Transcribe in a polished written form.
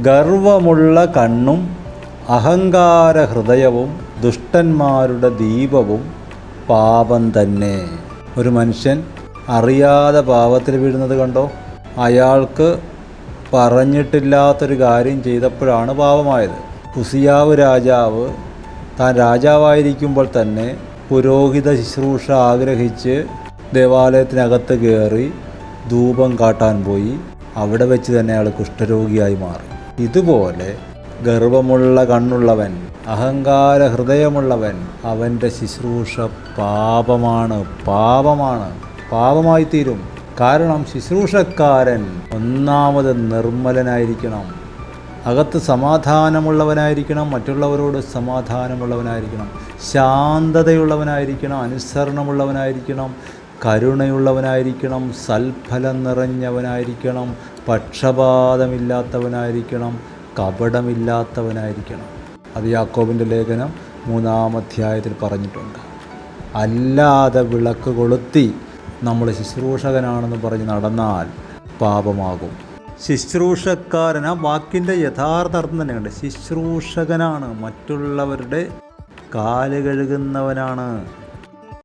ഗർവമുള്ള കണ്ണും അഹങ്കാര ഹൃദയവും ദുഷ്ടന്മാരുടെ ദീപവും പാപം തന്നെ. ഒരു മനുഷ്യൻ അറിയാതെ പാപത്തിൽ വീഴുന്നത് കണ്ടോ? അയാൾക്ക് പറഞ്ഞിട്ടില്ലാത്തൊരു കാര്യം ചെയ്തപ്പോഴാണ് പാപമായത്. ഉസിയാവ് രാജാവ് താൻ രാജാവായിരിക്കുമ്പോൾ തന്നെ പുരോഹിത ശുശ്രൂഷ ആഗ്രഹിച്ച് ദേവാലയത്തിനകത്ത് കയറി ധൂപം കാട്ടാൻ പോയി. അവിടെ വെച്ച് തന്നെ അയാൾ കുഷ്ഠരോഗിയായി മാറി. ഇതുപോലെ ഗർവമുള്ള കണ്ണുള്ളവൻ, അഹങ്കാര ഹൃദയമുള്ളവൻ, അവൻ്റെ ശുശ്രൂഷ പാപമായിത്തീരും. കാരണം ശുശ്രൂഷക്കാരൻ ഒന്നാമത് നിർമ്മലനായിരിക്കണം, അകത്ത് സമാധാനമുള്ളവനായിരിക്കണം, മറ്റുള്ളവരോട് സമാധാനമുള്ളവനായിരിക്കണം, ശാന്തതയുള്ളവനായിരിക്കണം, അനുസരണമുള്ളവനായിരിക്കണം, കരുണയുള്ളവനായിരിക്കണം, സൽഫലം നിറഞ്ഞവനായിരിക്കണം, പക്ഷപാതമില്ലാത്തവനായിരിക്കണം, കപടമില്ലാത്തവനായിരിക്കണം. അത് യാക്കോബിൻ്റെ ലേഖനം 3-ാം അധ്യായത്തിൽ പറഞ്ഞിട്ടുണ്ട്. അല്ലാതെ വിളക്ക് കൊളുത്തി നമ്മൾ ശുശ്രൂഷകനാണെന്ന് പറഞ്ഞ് നടന്നാൽ പാപമാകും. ശുശ്രൂഷക്കാരൻ, ആ വാക്കിൻ്റെ യഥാർത്ഥ അർത്ഥം തന്നെയുണ്ട്. ശുശ്രൂഷകനാണ്, മറ്റുള്ളവരുടെ കാല് കഴുകുന്നവനാണ്.